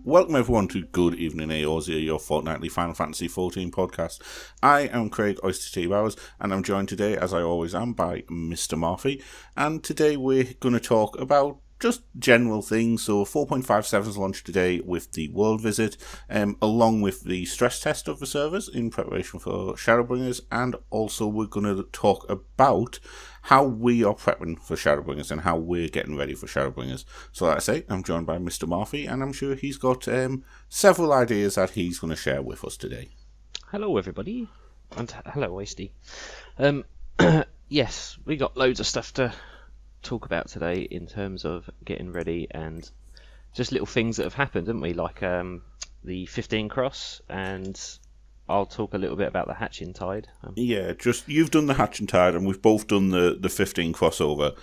Welcome everyone to Good Evening Eorzea, your fortnightly Final Fantasy XIV podcast. I am Craig Oisty Bowers, and I'm joined today, as I always am, by Mr. Marfy. And today we're going to talk about just general things. So 4.57 is launched today with the world visit, along with the stress test of the servers in preparation for Shadowbringers, and also we're going to talk about how we are prepping for Shadowbringers and how we're getting ready for Shadowbringers. So like I say, I'm joined by Mr. Marfy, and I'm sure he's got several ideas that he's going to share with us today. Hello everybody, and hello Oisty. Yes, we got loads of stuff to talk about today in terms of getting ready and just little things that have happened, haven't we? Like the 15 cross, and I'll talk a little bit about the Hatching Tide. Yeah, just you've done the Hatching Tide, and we've both done the 15 crossover.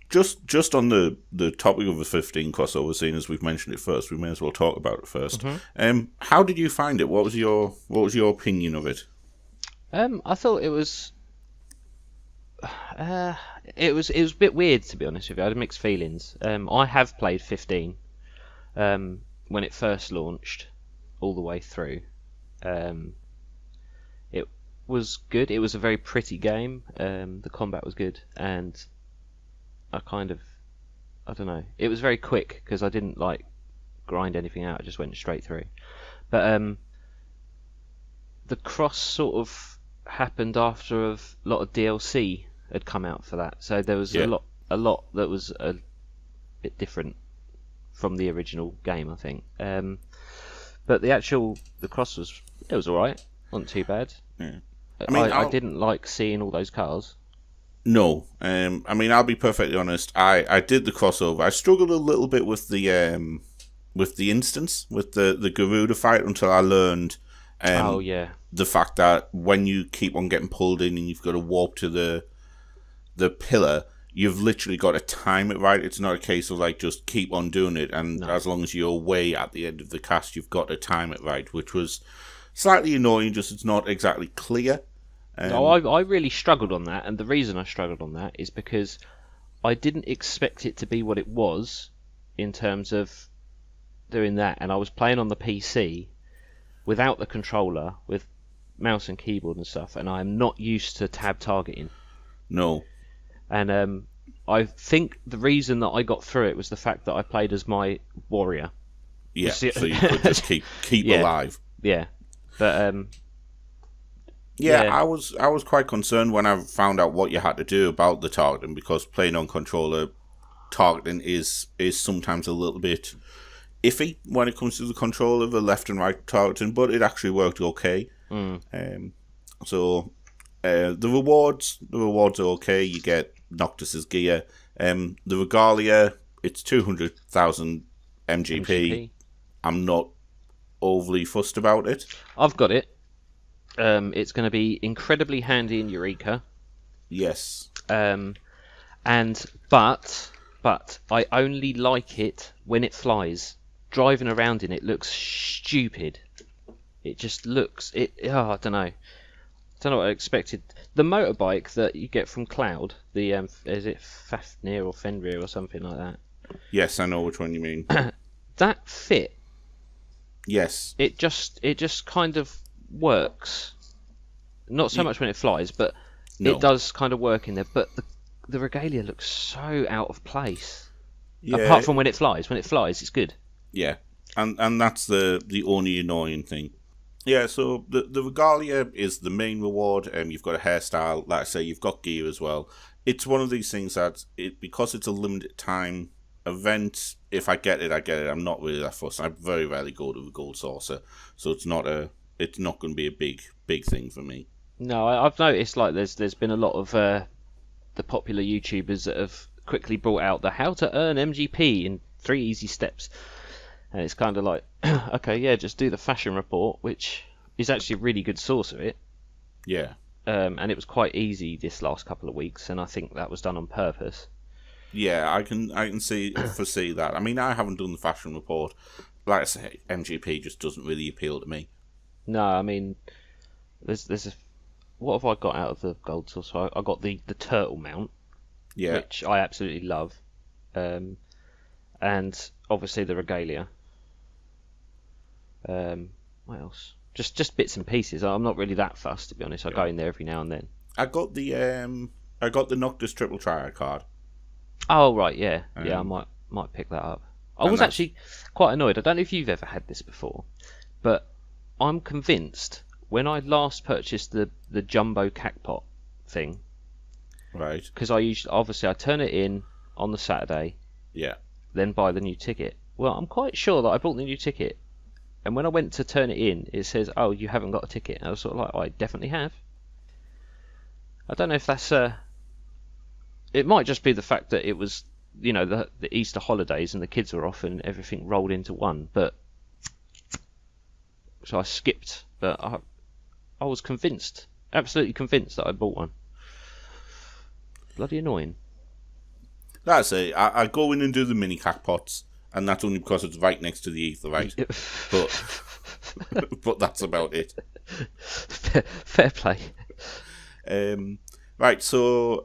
Just on the topic of the 15 crossover, seeing as we've mentioned it first, we may as well talk about it first. Mm-hmm. How did you find it? What was your opinion of it? I thought it was a bit weird, to be honest with you. I had mixed feelings. I have played 15 when it first launched, all the way through. It was good. It was a very pretty game. The combat was good, and I don't know. It was very quick because I didn't grind anything out. I just went straight through. But the cross sort of happened after a lot of DLC had come out for that, so there was a lot that was a bit different from the original game, I think. But the cross was alright, wasn't too bad. Yeah. I didn't like seeing all those cars. No, I'll be perfectly honest. I did the crossover. I struggled a little bit with the instance, with the Garuda fight, until I learned the fact that when you keep on getting pulled in and you've got to warp to the pillar, you've literally got to time it right. It's not a case of just keep on doing it, and as long as you're away at the end of the cast, you've got to time it right, which was slightly annoying. Just it's not exactly clear. I really struggled on that, and the reason I struggled on that is because I didn't expect it to be what it was in terms of doing that, and I was playing on the PC without the controller, with mouse and keyboard and stuff, and I'm not used to tab targeting. No. And I think the reason that I got through it was the fact that I played as my warrior. Yeah, so you could just keep alive. Yeah, but I was quite concerned when I found out what you had to do about the targeting, because playing on controller, targeting is sometimes a little bit iffy when it comes to the controller, the left and right targeting, but it actually worked okay. So the rewards are okay. You get Noctis's gear. The Regalia, it's 200,000 MGP. I'm not overly fussed about it. I've got it. It's going to be incredibly handy in Eureka. Yes. But I only like it when it flies. Driving around in it looks stupid. It just looks I don't know. I don't know what I expected. The motorbike that you get from Cloud, is it Fafnir or Fenrir or something like that? Yes, I know which one you mean. That fit. Yes. It just kind of works. Not so much when it flies, but it does kind of work in there. But the Regalia looks so out of place. Yeah. Apart from when it flies. When it flies, it's good. Yeah, and that's the only annoying thing. Yeah, so the Regalia is the main reward. You've got a hairstyle. Like I say, you've got gear as well. It's one of these things that, because it's a limited time event, if I get it, I get it. I'm not really that fussed. I very rarely go to the Gold Saucer, so it's not going to be a big thing for me. No, I've noticed there's been a lot of the popular YouTubers that have quickly brought out the how to earn MGP in 3 easy steps. And it's kind of like, okay, yeah, just do the fashion report, which is actually a really good source of it. Yeah. And it was quite easy this last couple of weeks, and I think that was done on purpose. Yeah, I can foresee that. I mean, I haven't done the fashion report. Like I say, MGP just doesn't really appeal to me. No, I mean, what have I got out of the gold source? So I got the turtle mount, which I absolutely love, and obviously the Regalia. What else? Just bits and pieces. I'm not really that fussed, to be honest. I go in there every now and then. I got the Noctis Triple Triad card. Oh right, yeah, I might pick that up. I was actually quite annoyed. I don't know if you've ever had this before, but I'm convinced when I last purchased the jumbo cackpot thing, right? Because I turn it in on the Saturday, then buy the new ticket. Well, I'm quite sure that I bought the new ticket, and when I went to turn it in, it says, "Oh, you haven't got a ticket." And I was sort of like, "I definitely have." I don't know if that's it might just be the fact that it was, the Easter holidays and the kids were off and everything rolled into one. But so I skipped. But I was convinced, absolutely convinced that I bought one. Bloody annoying. That's it. I go in and do the mini cackpots, and that's only because it's right next to the Aetherite. but that's about it. Fair play. Right, so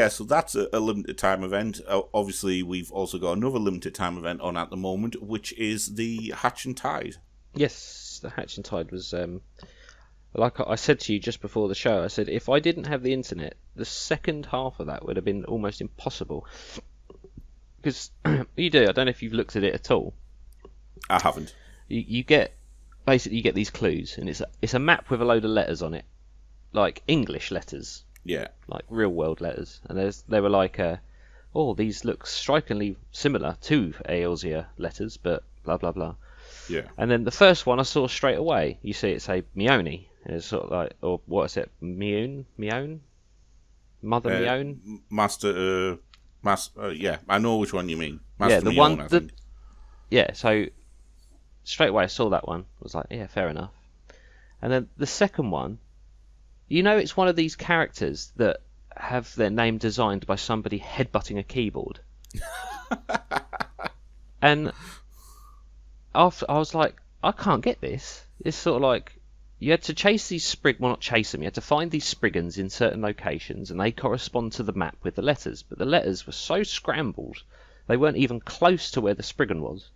so that's a limited time event. Obviously, we've also got another limited time event on at the moment, which is the Hatch and Tide. Yes, the Hatch and Tide was, like I said to you just before the show, I said if I didn't have the internet, the second half of that would have been almost impossible. Because you do, I don't know if you've looked at it at all. I haven't. You get these clues, and it's a map with a load of letters on it, like English letters. Yeah. Like real world letters. And they were like, these look strikingly similar to Eorzea letters, but blah, blah, blah. Yeah. And then the first one I saw straight away, you see it say Mione. And it's sort of like, or what is it? Mione? Mother Mione? Master, yeah, I know which one you mean. Master the Mione, one, I think. Yeah, so straight away I saw that one. I was like, yeah, fair enough. And then the second one, it's one of these characters that have their name designed by somebody headbutting a keyboard. And after I was like, I can't get this. It's sort of like you had to chase these not chase them. You had to find these Spriggans in certain locations, and they correspond to the map with the letters. But the letters were so scrambled, they weren't even close to where the Spriggan was.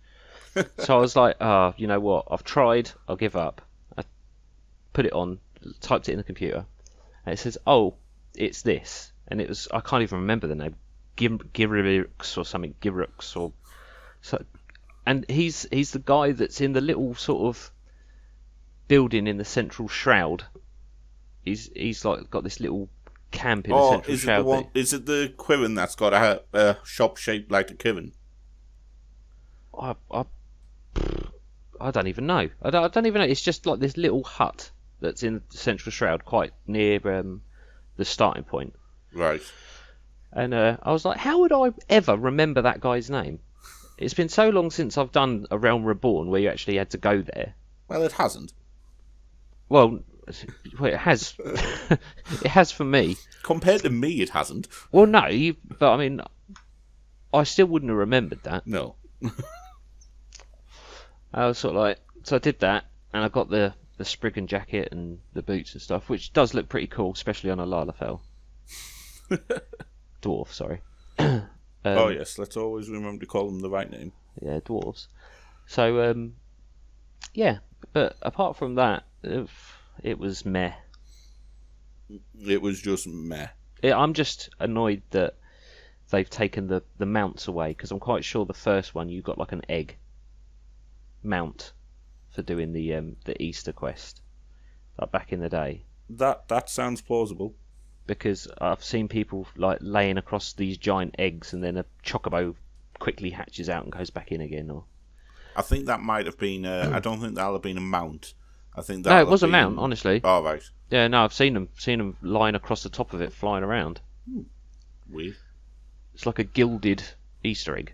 So I was like, you know what? I've tried. I'll give up. I put it on, typed it in the computer, and it says, "Oh, it's this." And it was, I can't even remember the name, Girrux or something, Girrux or so. And he's the guy that's in the little sort of building in the central shroud. He's like got this little camp in the central shroud. Is it the Quirin that's got a shop shaped like a Quirin? I don't even know. I don't even know. It's just like this little hut that's in the central shroud, quite near the starting point. Right. And I was like, how would I ever remember that guy's name? It's been so long since I've done a Realm Reborn where you actually had to go there. Well, it hasn't. Well, it has. It has for me. Compared to me, it hasn't. Well, no, but I mean, I still wouldn't have remembered that. No. I was sort of like, so I did that, and I got the Spriggan jacket and the boots and stuff, which does look pretty cool, especially on a Lalafell. Dwarf, sorry. Oh yes, let's always remember to call them the right name. Yeah, dwarves. So, yeah, but apart from that, it was meh. It was just meh. I'm just annoyed that they've taken the mounts away, because I'm quite sure the first one you got like an egg mount for doing the Easter quest, like back in the day. That sounds plausible. Because I've seen people like laying across these giant eggs, and then a chocobo quickly hatches out and goes back in again. Or I think that might have been. I don't think that'll have been a mount. I think that. No, it was a mount, honestly. Oh right. Yeah, no, I've seen them lying across the top of it, flying around. Weird. It's like a gilded Easter egg.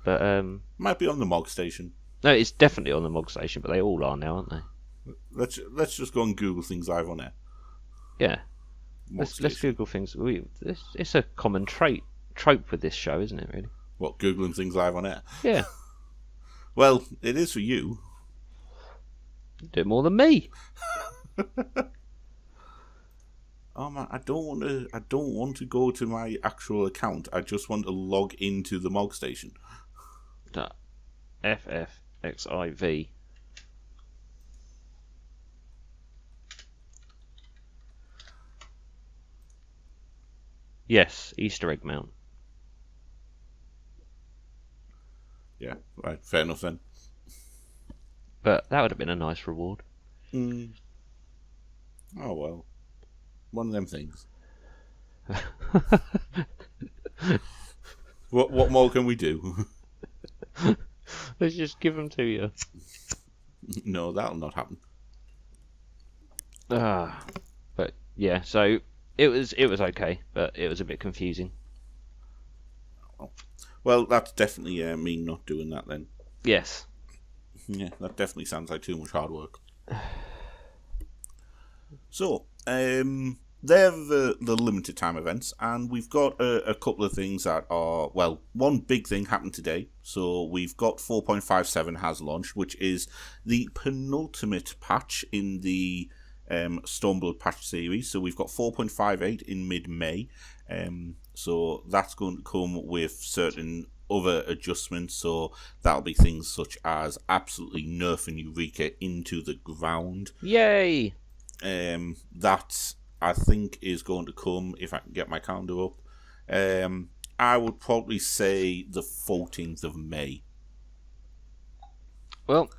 But might be on the Mog Station. No, it's definitely on the Mog Station, but they all are now, aren't they? Let's just go and Google things live on air. Yeah. Let's Google things. It's a common trope with this show, isn't it, really? What, Googling things live on air? Yeah. Well, it is for you. You do it more than me. Oh man, I don't want to go to my actual account. I just want to log into the Mog Station. FF XIV. Yes, Easter egg mount. Yeah, right, fair enough then. But that would have been a nice reward. Oh well. One of them things. What more can we do? Let's just give them to you. No, that'll not happen. But yeah, so it was okay, but it was a bit confusing. Well, that's definitely me not doing that then. Yes. Yeah, that definitely sounds like too much hard work. So, they're the limited time events, and we've got a couple of things that are, well, one big thing happened today. So we've got 4.57 has launched, which is the penultimate patch in the Stormblood patch series. So we've got 4.58 in mid-May. So that's going to come with certain other adjustments. So that'll be things such as absolutely nerfing Eureka into the ground. Yay! That I think is going to come if I can get my calendar up. I would probably say the 14th of May. Well,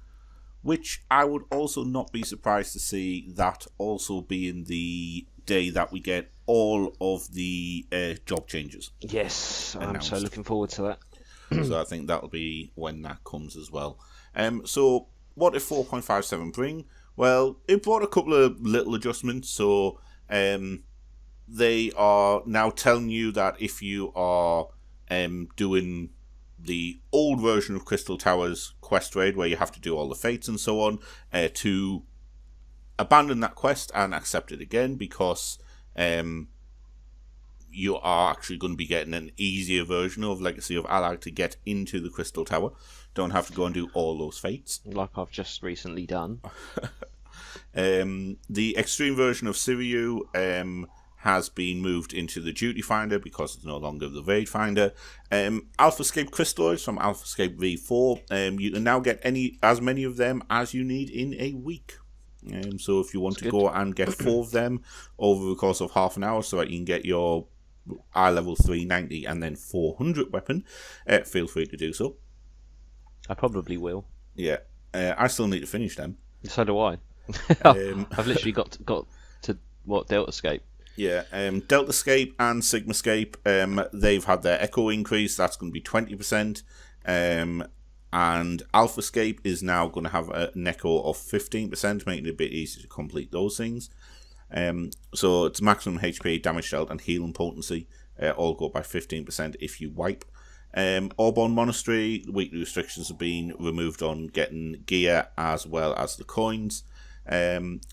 which I would also not be surprised to see that also being the day that we get all of the job changes. Yes, announced. I'm so looking forward to that. So I think that'll be when that comes as well. So what did 4.57 bring? Well, it brought a couple of little adjustments. So they are now telling you that if you are doing the old version of Crystal Towers quest raid, where you have to do all the fates and so on, to abandon that quest and accept it again, because you are actually going to be getting an easier version of Legacy of Allied to get into the Crystal Tower. Don't have to go and do all those fates. Like I've just recently done. The extreme version of Siriu has been moved into the Duty Finder because it's no longer the Raid Finder. Alphascape Crystalloids from Alphascape V4. You can now get as many of them as you need in a week. So if you want to go and get 4 of them over the course of half an hour so that you can get your eye level 390 and then 400 weapon, feel free to do so. I probably will. Yeah. I still need to finish them. So do I. I've literally got to what, Deltascape? Yeah, Deltascape and Sigmascape, they've had their echo increase. That's going to be 20%. And Alphascape is now going to have an echo of 15%, making it a bit easier to complete those things. So it's maximum HP, damage dealt, and healing potency all go by 15% if you wipe. Orborn Monastery, weekly restrictions have been removed on getting gear as well as the coins.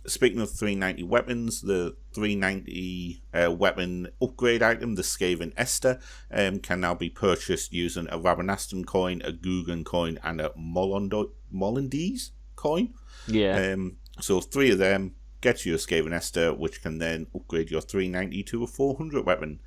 Speaking of 390 weapons, the 390 weapon upgrade item, the Skaven Esther, can now be purchased using a Rabanastan coin, a Guggen coin, and a Molindese coin. Yeah. So 3 of them get you a Skaven Esther, which can then upgrade your 390 to a 400 weapon.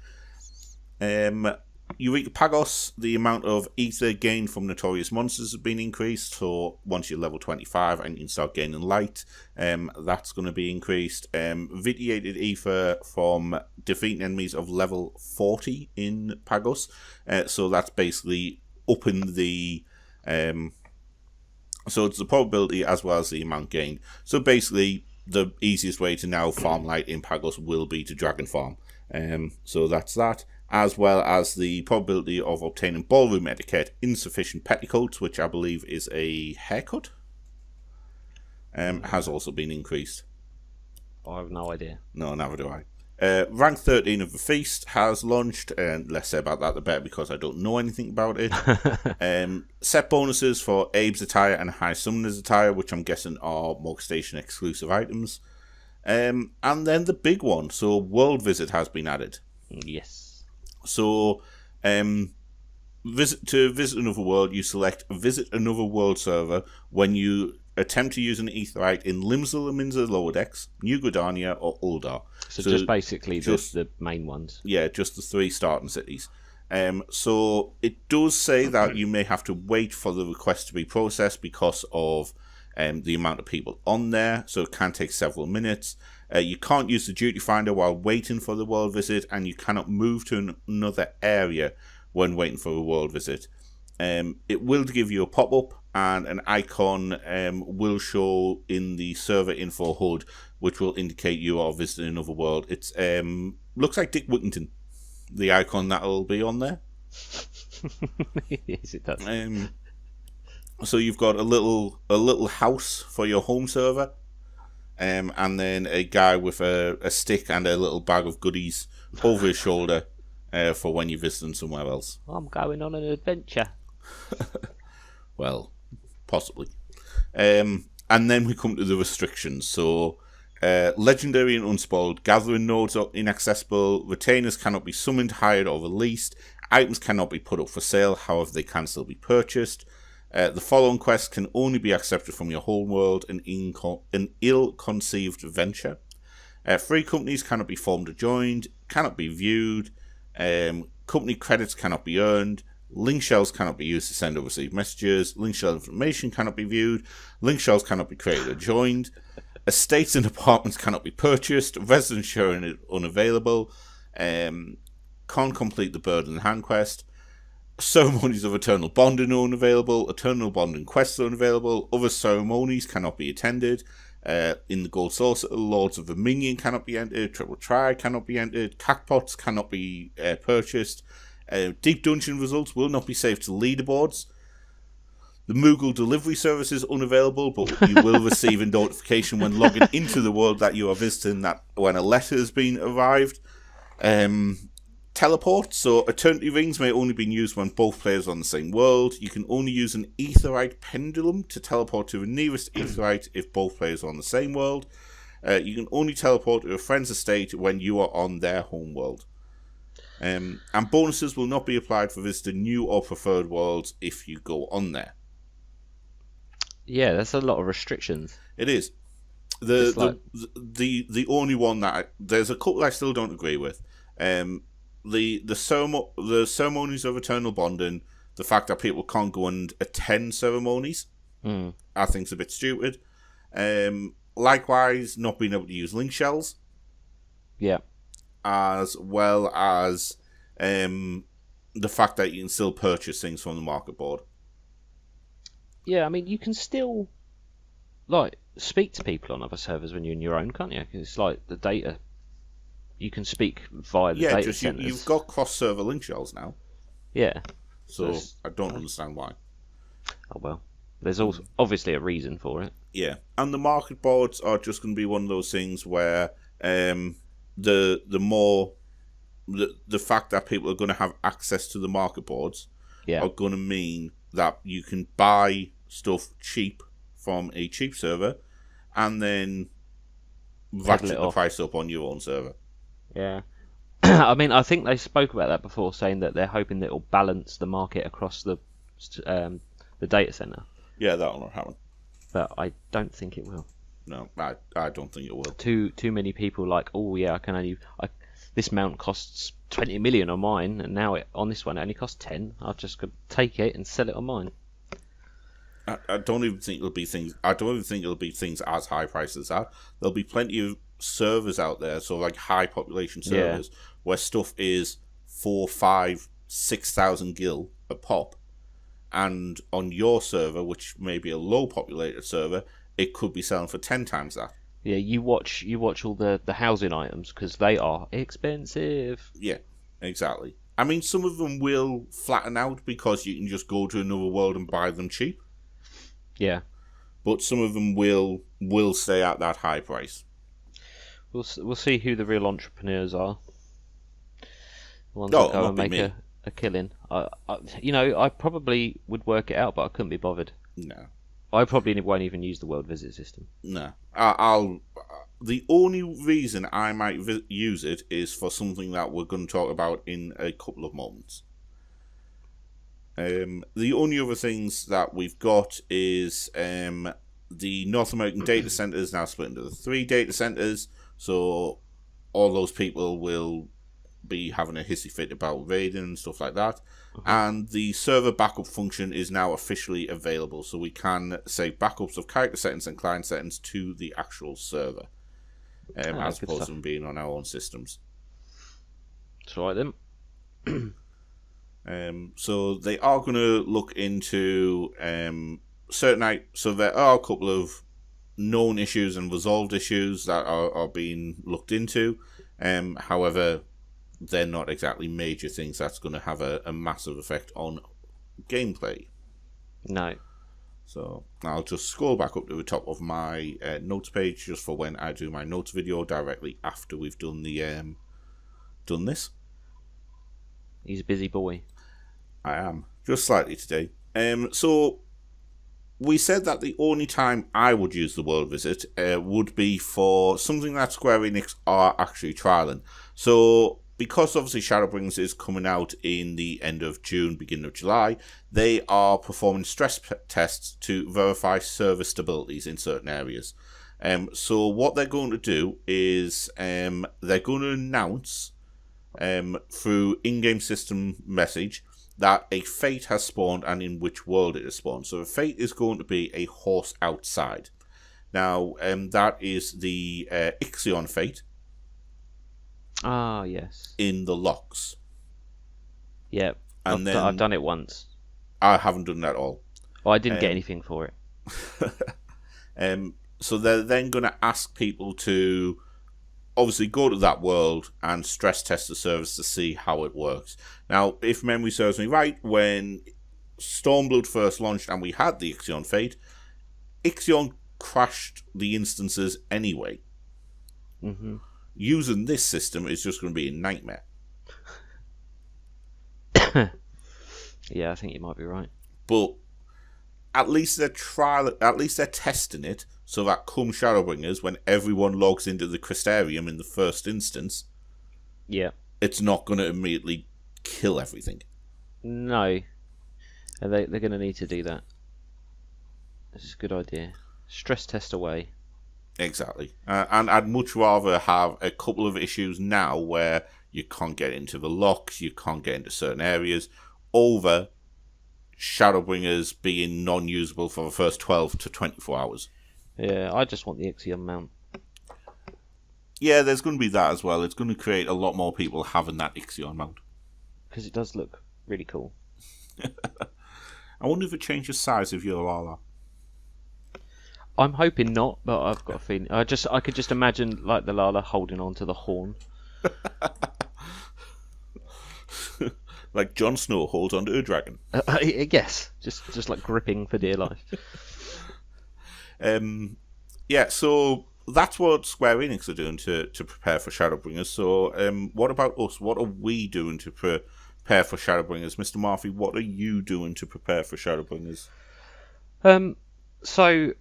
Eureka Pagos, the amount of ether gained from notorious monsters has been increased. So once you're level 25 and you can start gaining light, that's going to be increased. Vitiated ether from defeating enemies of level 40 in Pagos. So that's basically upping the so it's the probability as well as the amount gained. So basically the easiest way to now farm light in Pagos will be to dragon farm. So that's that, as well as the probability of obtaining ballroom etiquette insufficient petticoats, which I believe is a haircut, has also been increased. I have no idea. No, neither do I. Rank 13 of the Feast has launched, and less say about that the better because I don't know anything about it. Set bonuses for Abe's attire and High Summoner's attire, which I'm guessing are Morgue Station exclusive items. And then the big one, so World Visit has been added. Yes. So, to visit another world, you select Visit Another World server when you attempt to use an Aetheryte in Limsa Lominsa Lower Decks, New Gridania, or Uldar. So just basically the main ones. Yeah, just the 3 starting cities. So it does say that you may have to wait for the request to be processed because of the amount of people on there, so it can take several minutes. You can't use the duty finder while waiting for the world visit, and you cannot move to another area when waiting for a world visit. It will give you a pop-up, and an icon will show in the server info HUD, which will indicate you are visiting another world. It's looks like Dick Whittington, the icon that'll be on there. Yes, it does. So you've got a little house for your home server, and then a guy with a stick and a little bag of goodies over his shoulder for when you're visiting somewhere else. I'm going on an adventure. Well, possibly. And then we come to the restrictions. So, legendary and unspoiled, gathering nodes are inaccessible, retainers cannot be summoned, hired, or released, items cannot be put up for sale, however they can still be purchased. The following quests can only be accepted from your home world, an ill-conceived venture. Free companies cannot be formed or joined, cannot be viewed, company credits cannot be earned, link shells cannot be used to send or receive messages, link shell information cannot be viewed, link shells cannot be created or joined, estates and apartments cannot be purchased, residence sharing is unavailable, can't complete the bird in hand quest, ceremonies of eternal bonding are unavailable, eternal bonding quests are unavailable, other ceremonies cannot be attended, in the gold source, Lords of Dominion cannot be entered, Triple Try cannot be entered, Cacpots cannot be purchased, Deep Dungeon results will not be saved to leaderboards. The Moogle delivery service is unavailable, but you will receive a notification when logging into the world that you are visiting that when a letter has been arrived. Teleport, so Eternity Rings may only be used when both players are on the same world. You can only use an Aetheryte Pendulum to teleport to the nearest Aetheryte if both players are on the same world. You can only teleport to a friend's estate when you are on their home world. And bonuses will not be applied for visiting new or preferred worlds if you go on there. Yeah, that's a lot of restrictions. It is. The only one that there's a couple I still don't agree with. The ceremonies of eternal bonding, the fact that people can't go and attend ceremonies, I think is a bit stupid. Likewise, not being able to use link shells. Yeah. As well as the fact that you can still purchase things from the market board. Yeah, I mean, you can still speak to people on other servers when you're in your own, can't you? 'Cause it's like the data. You can speak via the data centers. You've got cross-server link shells now. Yeah. So I don't understand why. Oh well. There's also obviously a reason for it. Yeah, and the market boards are just going to be one of those things where the fact that people are going to have access to the market boards are going to mean that you can buy stuff cheap from a cheap server and then ratchet the price up on your own server. Yeah. I mean, I think they spoke about that before, saying that they're hoping that it'll balance the market across the data center. Yeah, that'll not happen. But I don't think it will. No, I don't think it will. Too many people this mount costs 20 million on mine, and now on this one it only costs 10. I'll just take it and sell it on mine. I don't even think it'll be things. I don't even think it'll be things as high priced as that. There'll be plenty of servers out there, so like high population servers, where stuff is 4, 5, 6,000 gil a pop, and on your server, which may be a low populated server, it could be selling for 10 times that. Yeah, you watch all the housing items because they are expensive. Yeah, exactly. I mean, some of them will flatten out because you can just go to another world and buy them cheap. Yeah. But some of them will stay at that high price. We'll see who the real entrepreneurs are. The ones that go and make a killing. I probably would work it out, but I couldn't be bothered. No. I probably won't even use the world visit system. No. The only reason I might use it is for something that we're going to talk about in a couple of moments. The only other things that we've got is the North American data center is now split into 3 data centers, so all those people will be having a hissy fit about raiding and stuff like that. And the server backup function is now officially available, so we can save backups of character settings and client settings to the actual server, as opposed to them being on our own systems. That's all right then. So they are going to look into so there are a couple of known issues and resolved issues that are being looked into. However, they're not exactly major things that's going to have a massive effect on gameplay. No. So I'll just scroll back up to the top of my notes page just for when I do my notes video directly after we've done the done this. He's a busy boy. I am, just slightly today. So we said that the only time I would use the world visit would be for something that Square Enix are actually trialing. So because obviously Shadowbringers is coming out in the end of June, beginning of July, they are performing stress tests to verify server stabilities in certain areas. So what they're going to do is they're going to announce through in-game system message that a fate has spawned and in which world it has spawned. So a fate is going to be a horse outside. Now, that is the Ixion fate. Ah, yes. In the locks. Yep. And I've done it once. I haven't done that at all. Well, I didn't get anything for it. So they're then going to ask people to obviously go to that world and stress test the service to see how it works. Now, if memory serves me right, when Stormblood first launched and we had the Ixion fate, Ixion crashed the instances anyway. Mm-hmm. Using this system is just going to be a nightmare. Yeah, I think you might be right. But at least they're testing it so that come Shadowbringers, when everyone logs into the Crystarium in the first instance, yeah, it's not going to immediately kill everything. No, and they're going to need to do that. This is a good idea. Stress test away. Exactly. And I'd much rather have a couple of issues now where you can't get into the locks, you can't get into certain areas, over Shadowbringers being non-usable for the first 12 to 24 hours. Yeah, I just want the Ixion mount. Yeah, there's going to be that as well. It's going to create a lot more people having that Ixion mount. Because it does look really cool. I wonder if it changes the size of your Lala. I'm hoping not, but I've got a feeling. I could just imagine like the Lala holding on to the horn. Like Jon Snow holds onto a dragon. Yes, just like gripping for dear life. Yeah, so that's what Square Enix are doing to prepare for Shadowbringers. So what about us? What are we doing to prepare for Shadowbringers? Mr. Marfy, what are you doing to prepare for Shadowbringers? So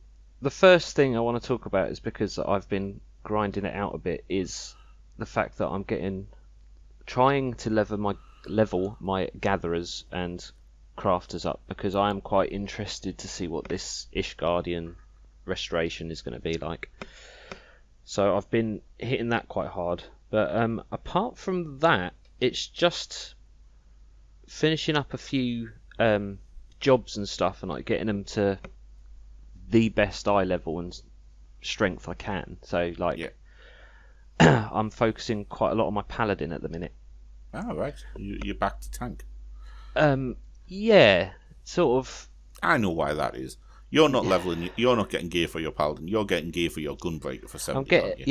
the first thing I want to talk about is, because I've been grinding it out a bit, is the fact that I'm trying to level my gatherers and crafters up, because I am quite interested to see what this Ishgardian restoration is going to be like. So I've been hitting that quite hard, but apart from that, it's just finishing up a few jobs and stuff and like getting them to the best eye level and strength I can. So like, yeah. I'm focusing quite a lot on my paladin at the minute. Oh, right. You're back to tank. Yeah, sort of. I know why that is. You're not leveling. You're not getting gear for your paladin. You're getting gear for your gunbreaker for 70.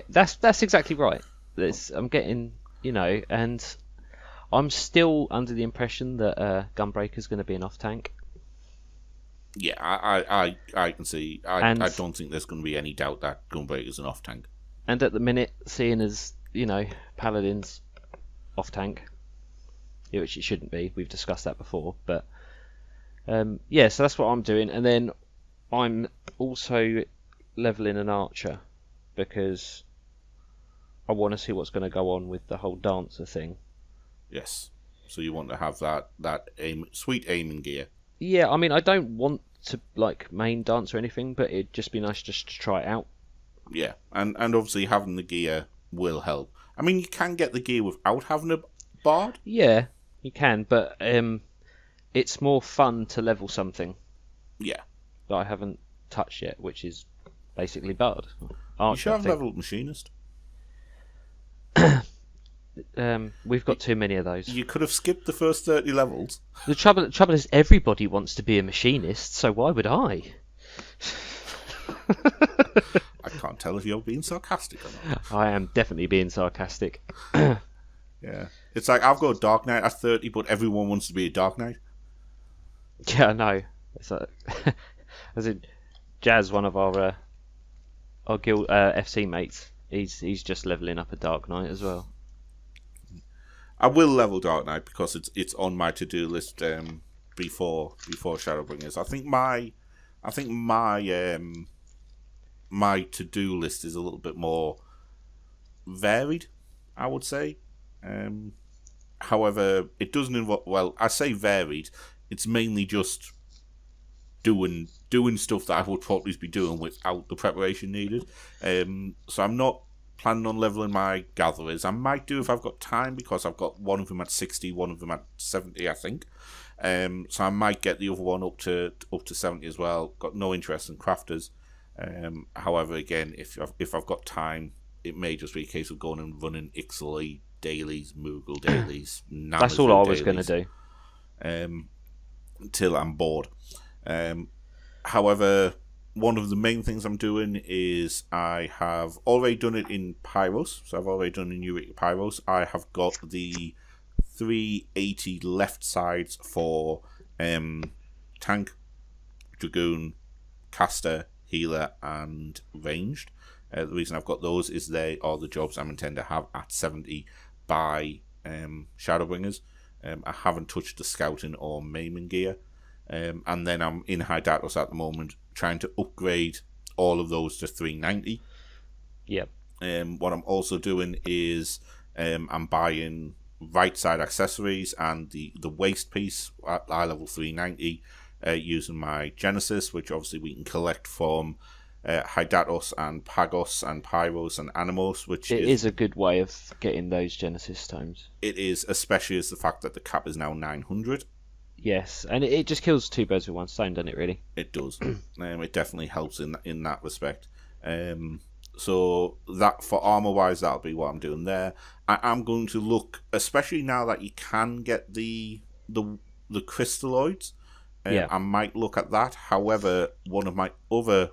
That's exactly right. I'm getting, and I'm still under the impression that gunbreaker's going to be an off tank. Yeah, I can see. I don't think there's going to be any doubt that gunbreaker's an off tank. And at the minute, seeing as paladin's off tank, which it shouldn't be. We've discussed that before, but. So that's what I'm doing, and then I'm also leveling an archer because I want to see what's going to go on with the whole dancer thing. Yes, so you want to have that sweet aiming gear. Yeah, I mean, I don't want to like main dance or anything, but it'd just be nice just to try it out. Yeah, and obviously having the gear will help. I mean, you can get the gear without having a bard. Yeah, you can, but it's more fun to level something Yeah. that I haven't touched yet, which is basically bard. You should have leveled machinist. We've got too many of those. You could have skipped the first 30 levels. The trouble is everybody wants to be a machinist, so why would I? I can't tell if you're being sarcastic or not. I am definitely being sarcastic. Yeah. It's like, I've got a Dark Knight at 30, but everyone wants to be a Dark Knight. Yeah, I know. It's like, as in, Jazz, one of our guild FC mates, he's just leveling up a Dark Knight as well. I will level Dark Knight because it's on my to-do list before Shadowbringers. I think my to-do list is a little bit more varied, I would say. However, it doesn't involve... Well, I say varied. It's mainly just doing stuff that I would probably be doing without the preparation needed. So I'm not planning on leveling my gatherers. I might do if I've got time, because I've got one of them at 60, one of them at 70, I think. So I might get the other one up to 70 as well. Got no interest in crafters. However, again, if I've got time, it may just be a case of going and running Ixaly dailies, Moogle dailies. That's all I was going to do. Till I'm bored. However, one of the main things I'm doing is I have already done it in Pyros. So I've already done in Eureka Pyros. I have got the 380 left sides for tank, dragoon, caster, healer, and ranged. The reason I've got those is they are the jobs I'm intending to have at 70 by Shadowbringers. I haven't touched the scouting or maiming gear. And then I'm in Hydatos at the moment, trying to upgrade all of those to 390. Yep. What I'm also doing is I'm buying right side accessories and the waist piece at eye level 390 using my Genesis, which obviously we can collect from Hydatos and Pagos and Pyros and Animos, which is a good way of getting those Genesis stones. It is, especially as the fact that the cap is now 900. Yes, and it just kills two birds with one stone, doesn't it, really? It does. It definitely helps in that respect. So that, for armor-wise, that'll be what I'm doing there. I am going to look, especially now that you can get the crystalloids, I might look at that. However, one of my other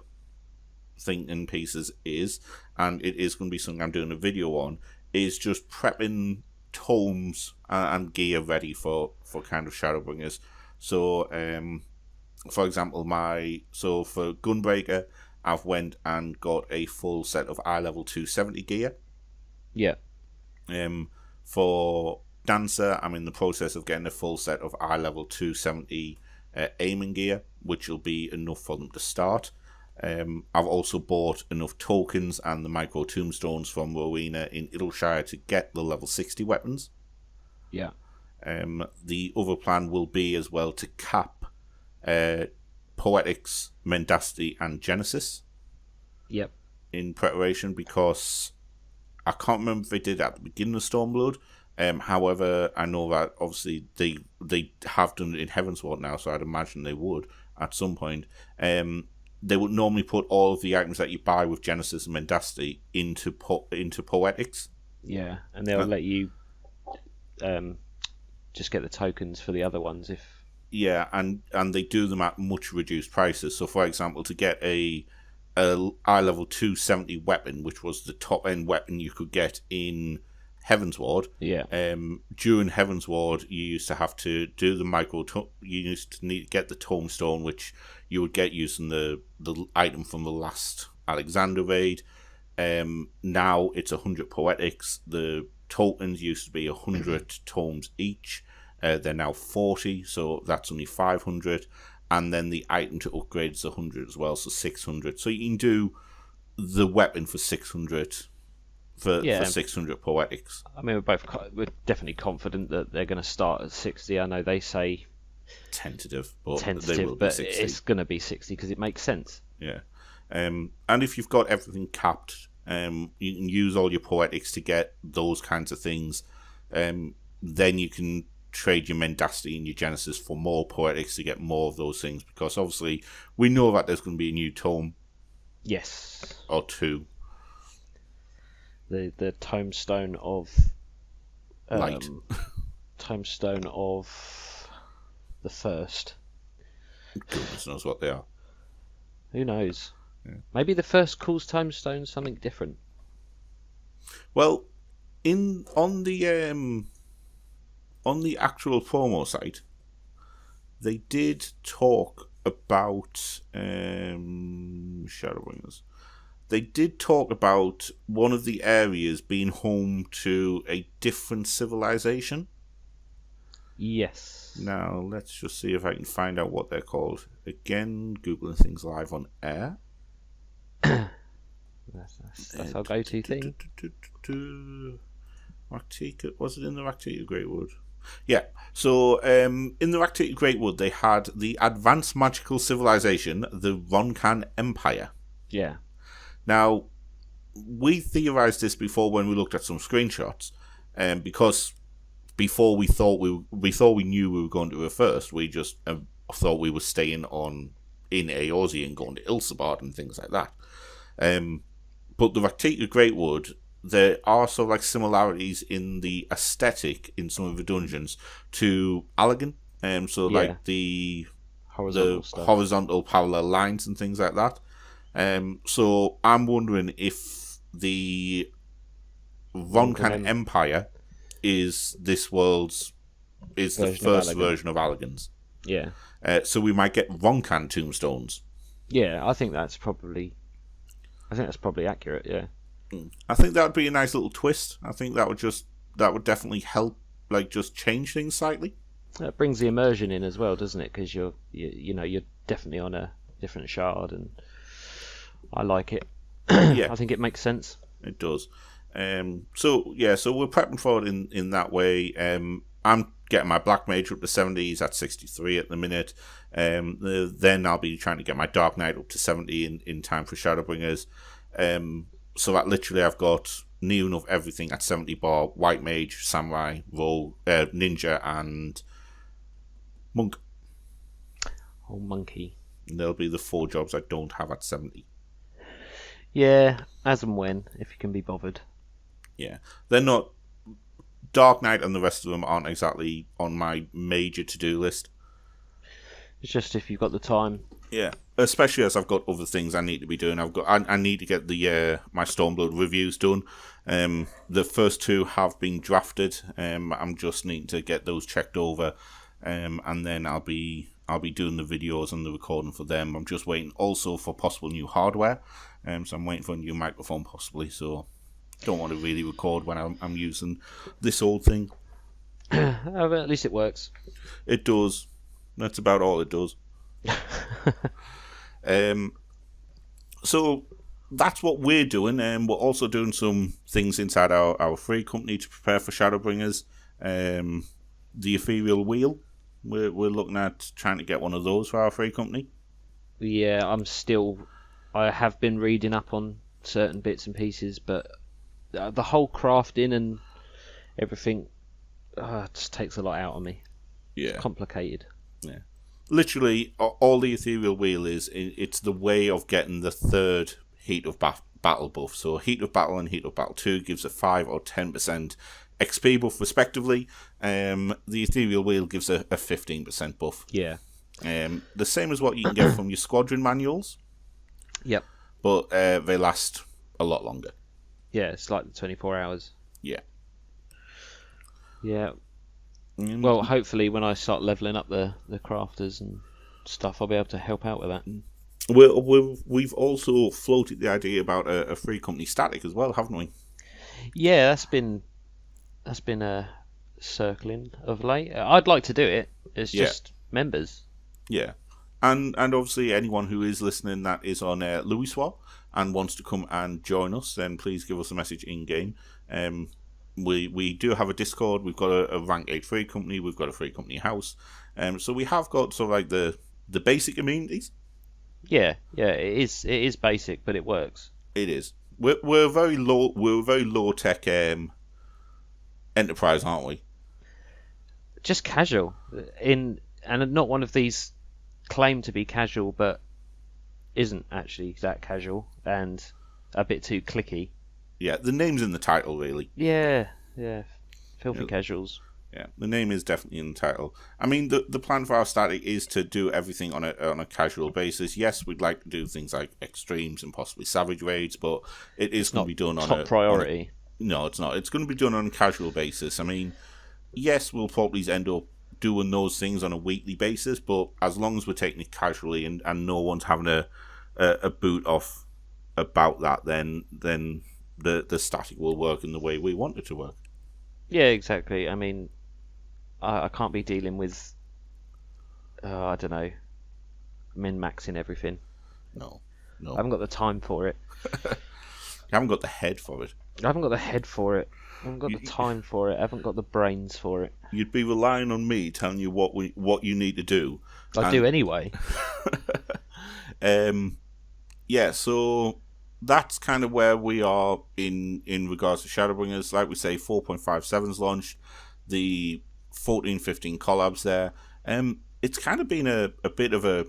thinking pieces is, and it is going to be something I'm doing a video on, is just prepping tomes and gear ready for kind of Shadowbringers. So, for example, for Gunbreaker, I've went and got a full set of eye level 270 gear. Yeah. For Dancer, I'm in the process of getting a full set of eye level 270 aiming gear, which will be enough for them to start. I've also bought enough tokens and the micro tombstones from Rowena in Idleshire to get the level 60 weapons. Yeah. The other plan will be as well to cap Poetics, Mendacity, and Genesis. Yep. In preparation, because I can't remember if they did at the beginning of Stormblood. However, I know that obviously they have done it in Heavensward now, so I'd imagine they would at some point. They would normally put all of the items that you buy with Genesis and Mendacity into Poetics. Yeah, and they'll let you just get the tokens for the other ones if. Yeah, and they do them at much reduced prices. So, for example, to get a eye level 270 weapon, which was the top end weapon you could get in Heavensward. Yeah. During Heavensward, you used to have to do the you used to need to get the tombstone, which you would get using the item from the last Alexander raid. Now it's 100 Poetics. The tokens used to be 100 tomes each. They're now 40, so that's only 500. And then the item to upgrade is 100 as well, so 600. So you can do the weapon for 600 for 600 Poetics. I mean, we're definitely confident that they're going to start at 60. I know they say tentative, but it's going to be 60 because it makes sense. Yeah. And if you've got everything capped You can use all your poetics to get those kinds of things. Then you can trade your Mendacity and your Genesis for more poetics to get more of those things, because obviously we know that there's going to be a new tome. Yes. Or two. The Tomestone of... Light. Tomestone of the First. Goodness knows what they are. Who knows? Yeah. Maybe the First calls Tomestone something different. Well, on the actual promo site, they did talk about Shadowbringers. They did talk about one of the areas being home to a different civilization. Yes. Now, let's just see if I can find out what they're called. Again, Googling things live on air. That's our go-to thing. Raktika, was it in the Raktika Greatwood? Yeah, so in the Raktika Greatwood, they had the advanced magical civilization, the Ronkan Empire. Yeah. Now, we theorized this before when we looked at some screenshots, because before we thought we knew we were going to it first, we just thought we were staying in Eorzea and going to Ilsabard and things like that. But the Raktika Greatwood, there are sort of like similarities in the aesthetic in some of the dungeons to Allagan. Like the horizontal parallel lines and things like that. So I'm wondering if the Ronkan Empire is this world's the first version of Allagan's. Yeah. So we might get Ronkan tombstones. Yeah, I think that's probably accurate. Yeah. I think that would be a nice little twist. I think that would definitely help, like, just change things slightly. That brings the immersion in as well, doesn't it? Because you're definitely on a different shard, and I like it. Yeah, I think it makes sense. It does. So we're prepping for it in that way. I'm getting my Black Mage up to 70. He's at 63 at the minute. Then I'll be trying to get my Dark Knight up to 70 in time for Shadowbringers. So that literally I've got near enough everything at 70 bar: White Mage, Samurai, Rogue, Ninja, and Monk. Oh, monkey. And there'll be the 4 jobs I don't have at 70. Yeah, as and when, if you can be bothered. Yeah. They're not... Dark Knight and the rest of them aren't exactly on my major to-do list. It's just if you've got the time. Yeah, especially as I've got other things I need to be doing. I need to get the my Stormblood reviews done. The first 2 have been drafted. I'm just needing to get those checked over, and then I'll be doing the videos and the recording for them. I'm just waiting also for possible new hardware. So I'm waiting for a new microphone possibly. So don't want to really record when I'm using this old thing. But at least it works. It does. That's about all it does. So that's what we're doing. We're also doing some things inside our free company to prepare for Shadowbringers. The Ethereal Wheel. We're looking at trying to get one of those for our free company. Yeah, I have been reading up on certain bits and pieces, but the whole crafting and everything just takes a lot out of me. Yeah. It's complicated. Yeah. Literally, all the Ethereal Wheel is, it's the way of getting the 3rd Heat of Battle buff. So Heat of Battle and Heat of Battle 2 gives a 5 or 10% XP buff respectively. The Ethereal Wheel gives a 15% buff. Yeah. The same as what you can get from your Squadron manuals. Yep. But they last a lot longer. Yeah, it's like the 24 hours. Yeah. Yeah. Well, hopefully when I start leveling up the crafters and stuff, I'll be able to help out with that. We've also floated the idea about a free company static as well, haven't we? Yeah, that's been circling of late. I'd like to do it. It's just members. Yeah. And obviously anyone who is listening that is on Louiswa and wants to come and join us, then please give us a message in-game. We do have a Discord. We've got a rank 8 free company. We've got a free company house. So we have got sort of like the basic amenities. Yeah, it is basic, but it works. It is. we're a very low tech enterprise, aren't we? Just casual, and not one of these claim to be casual, but isn't actually that casual and a bit too clicky. Yeah, the name's in the title, really. Yeah, filthy Yeah. casuals. Yeah, the name is definitely in the title. I mean, the plan for our static is to do everything on a casual basis. Yes, we'd like to do things like extremes and possibly savage raids, but it is going to be done on top priority. No, it's not. It's going to be done on a casual basis. I mean, yes, we'll probably end up doing those things on a weekly basis, but as long as we're taking it casually and no one's having a boot off about that, then the static will work in the way we want it to work. Yeah, exactly. I mean, I can't be dealing with, I don't know, min-maxing everything. No. I haven't got the time for it. You haven't got the head for it. I haven't got the head for it. I haven't got the time for it. I haven't got the brains for it. You'd be relying on me telling you what you need to do. I do anyway. Yeah, so that's kind of where we are in regards to Shadowbringers. Like we say, 4.57's launched. The 14-15 collabs there. It's kind of been a bit of a...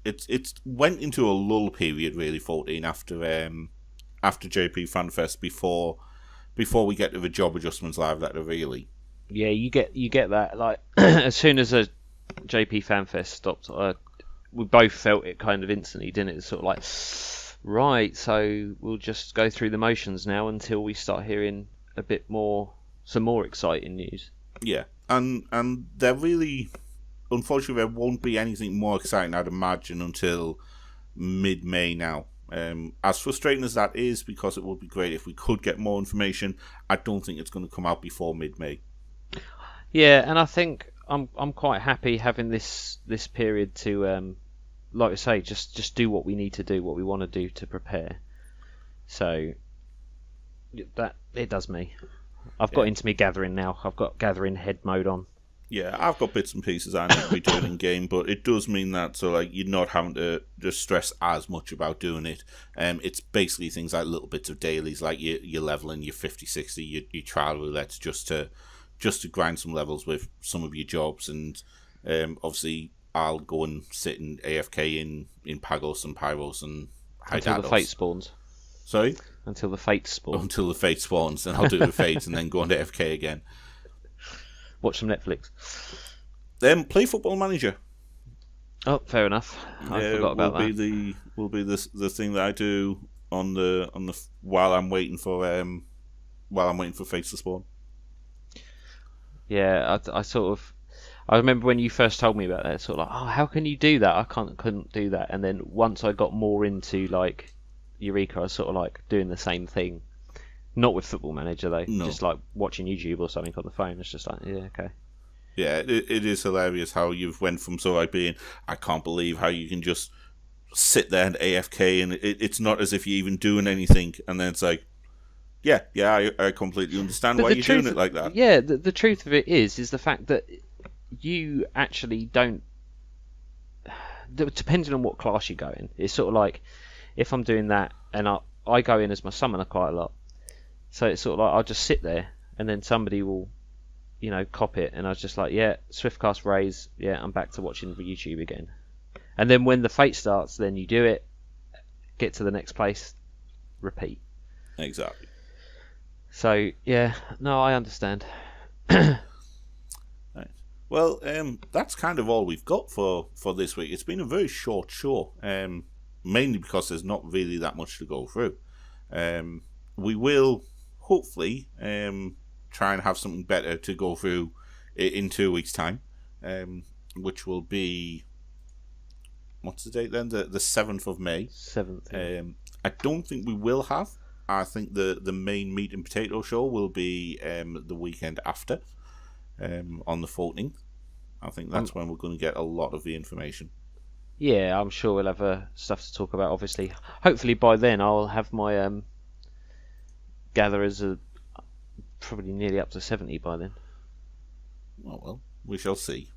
It's went into a lull period, really, 14, after JP FanFest, before we get to the job adjustments live letter, really. Yeah, you get that. Like, as soon as a JP FanFest stopped, we both felt it kind of instantly, didn't it? It's sort of like, right, so we'll just go through the motions now until we start hearing some more exciting news. Yeah, and there really, unfortunately, there won't be anything more exciting, I'd imagine, until mid-May now. As frustrating as that is, because it would be great if we could get more information, I don't think it's going to come out before mid-May. Yeah, and I think I'm quite happy having this period to, like I say, just do what we need to do, what we want to do to prepare. So that it does me. I've got into me gathering now. I've got gathering head mode on. Yeah, I've got bits and pieces I need to be doing in game, but it does mean that you're not having to just stress as much about doing it. It's basically things like little bits of dailies, like your leveling, your 50-60, your trial roulettes, just to grind some levels with some of your jobs, and obviously I'll go and sit in AFK in Pagos and Pyros and Hydados. Until the fate spawns. Sorry? Until the fate spawns. Until the fate spawns, then I'll do the fate and then go on to AFK again. Watch some Netflix. Play Football Manager. Oh, fair enough. I forgot about that. Will be the thing that I do on the while I'm waiting for Fates to spawn. Yeah, I remember when you first told me about that. Sort of like, oh, how can you do that? I couldn't do that. And then once I got more into like Eureka, I was sort of like doing the same thing. Not with Football Manager though. No. Just like watching YouTube or something on the phone. It's just like, yeah, okay. Yeah, it is hilarious how you've went from being, I can't believe how you can just sit there and AFK and it's not as if you're even doing anything, and then it's like, yeah, I completely understand why you're doing it like that. Yeah, the truth of it is the fact that you actually don't, depending on what class you go in, it's sort of like, if I'm doing that and I go in as my summoner quite a lot, so it's sort of like I'll just sit there and then somebody will, cop it, and I was just like, yeah, Swiftcast raise, yeah, I'm back to watching YouTube again. And then when the fate starts, then you do it, get to the next place, repeat. Exactly. So, yeah, no, I understand. Right. Well, that's kind of all we've got for this week. It's been a very short show, mainly because there's not really that much to go through. We will, hopefully, try and have something better to go through in 2 weeks' time, which will be, what's the date then? The 7th of May. 7th. I don't think we will have. I think the main meat and potato show will be the weekend after, on the 14th. I think that's when we're going to get a lot of the information. Yeah, I'm sure we'll have stuff to talk about, obviously. Hopefully by then I'll have my gatherers probably nearly up to 70 by then. Oh, well, we shall see.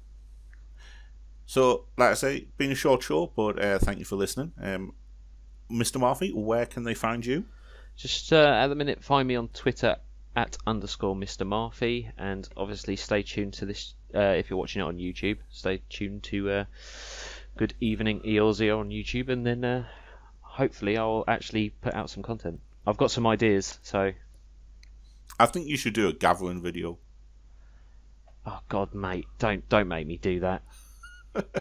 So, like I say, been a short show, but thank you for listening. Mr. Marfy, where can they find you? Just at the minute, find me on Twitter at _ Mr. Marfy, and obviously stay tuned to this. If you're watching it on YouTube, stay tuned to Good Evening Eorzea on YouTube, and then hopefully I'll actually put out some content. I've got some ideas, so. I think you should do a gathering video. Oh God, mate, don't make me do that.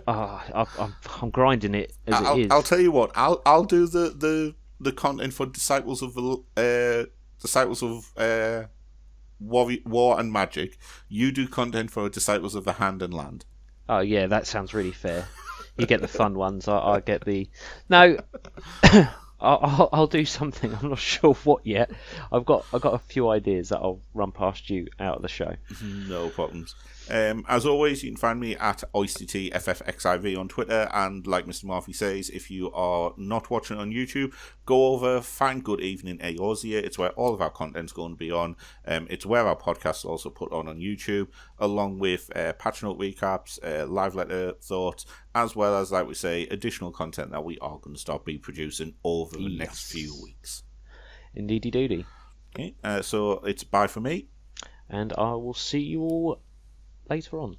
I'm grinding it as it is. I'll tell you what. I'll do the content for Disciples of War and Magic. You do content for Disciples of the Hand and Land. Oh yeah, that sounds really fair. You get the fun ones. I get the no. I'll do something. I'm not sure what yet. I've got a few ideas that I'll run past you out of the show. No problems. As always, you can find me at OistyTFFXIV on Twitter, and like Mr. Marfy says, if you are not watching on YouTube, go over, find Good Evening Eorzea. It's where all of our content's going to be on. It's where our podcasts are also put on YouTube, along with patch note recaps, live letter thoughts, as well as, like we say, additional content that we are going to start be producing over the next few weeks. Indeedy doody. Okay, so it's bye for me. And I will see you all later on.